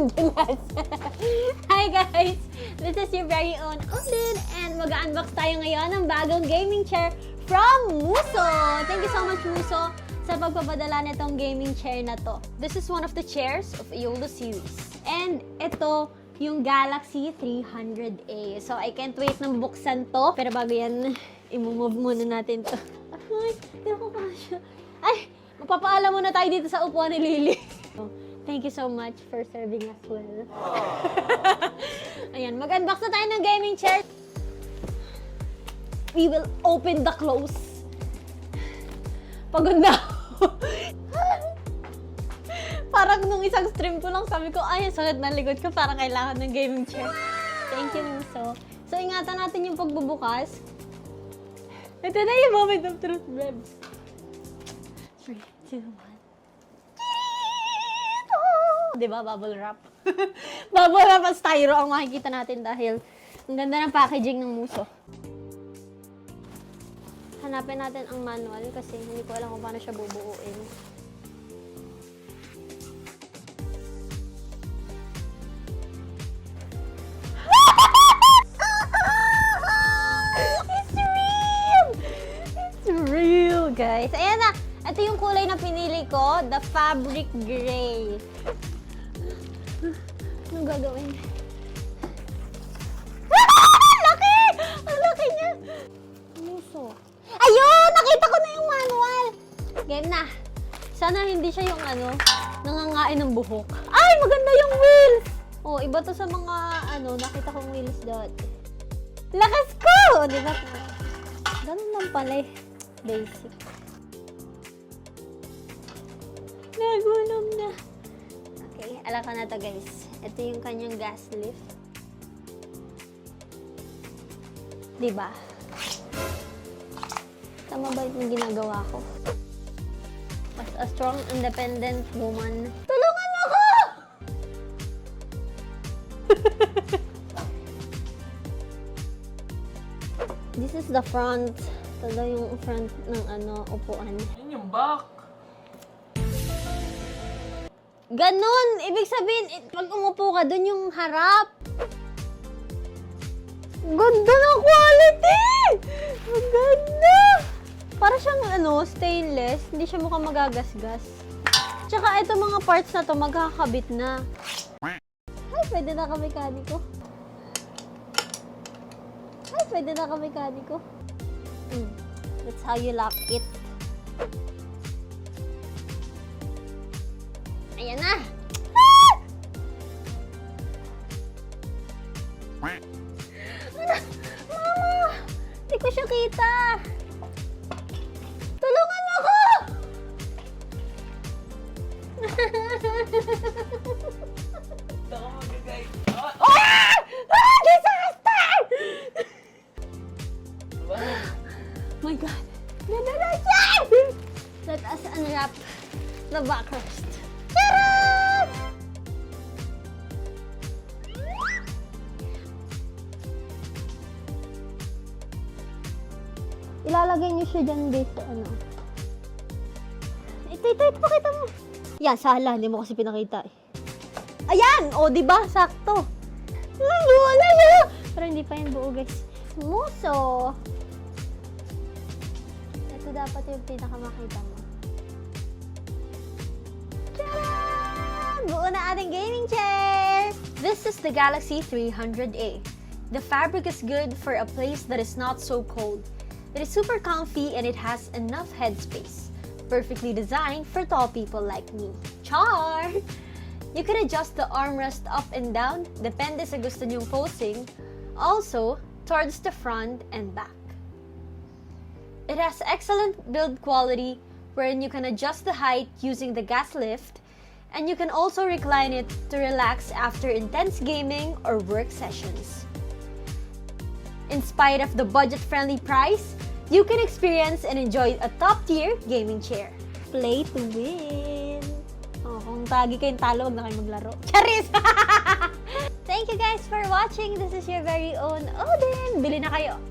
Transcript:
Angeles. Hi guys! This is your very own ODIN and mag-unbox tayo ngayon ng bagong gaming chair from Musso. Thank you so much, Musso, sa pagpapadala nitong gaming chair na to. This is one of the chairs of Iolo series. And ito, yung Galaxy 300A. So, I can't wait na buksan to. Pero bago yan, i-move muna natin to. Ay, hindi ako kasya. Ay, magpapaalam muna tayo dito sa upuan ni Lily. Thank you so much for serving us well. Ayan, mag-unbox na tayo ng gaming chair. We will open the close. Pagod na ako. Parang nung isang stream ko lang, sabi ko, ay, sakit na likod ko, parang kailangan ng gaming chair. Thank you, Musso. So, ingatan natin yung pagbubukas. Ito na yung moment of truth, Beb. 3, 2, 1. Diba, bubble wrap? Bubble wrap at styro ang makikita natin dahil ang ganda ng packaging ng Musso. Hanapin natin ang manual kasi hindi ko alam kung paano siya bubuuin. Guys. Ayan na. Ito yung kulay na pinili ko. The fabric gray. Anong gagawin? Laki! Ang laki niya! Musso. Ayun! Nakita ko na yung manual! Game na. Sana hindi siya yung nangangain ng buhok. Ay! Maganda yung wheels! Oh, iba to sa mga nakita kong wheels dati. Lakas ko! Diba? Ganun lang pala eh. Basic. Nagunom na. Okay, alam ko na to guys. Ito yung kanyang gas lift. Diba? Tama ba yung ginagawa ko? As a strong, independent woman. Tulungan mo ko! This is the front. Ito daw yung front ng upuan. Yan yung back. Ganon! Ibig sabihin, pag umupo ka, dun yung harap. Ganda ng quality! Ang ganda! Para siyang stainless. Hindi siya mukhang magagasgas. Tsaka ito mga parts na to, magkakabit na. Ay, pwede na ka-mekaniko. Ay, pwede na ka-mekaniko. That's how you lock it. Ayan na! Ah! Mama! Hindi ko siya kita! Tulungan mo ko! Ito ka magagay. Ah! Ah! Disaster! My God! Ganda na siya! Let us unwrap the backrest. Charot! Ilalagay niyo siya dyan based sa Ito, pakita mo. Yan, sala. Hindi mo kasi pinakita eh. Ayan! O, diba? Sakto. Ay, wala siya! Pero hindi pa yan buo, guys. Musso! Ito dapat yung pinakamakita mo. Tcharam! Buo na ating gaming chair! This is the Galaxy 300A. The fabric is good for a place that is not so cold. It is super comfy and it has enough headspace. Perfectly designed for tall people like me. Char! You can adjust the armrest up and down, depende sa gusto niyong posing. Also, towards the front and back. It has excellent build quality wherein you can adjust the height using the gas lift, and you can also recline it to relax after intense gaming or work sessions. In spite of the budget-friendly price, you can experience and enjoy a top-tier gaming chair. Play to win! Oh, kung tagi kayong talo, huwag na kayo maglaro. Charis! Thank you guys for watching. This is your very own ODIN. Bili na kayo!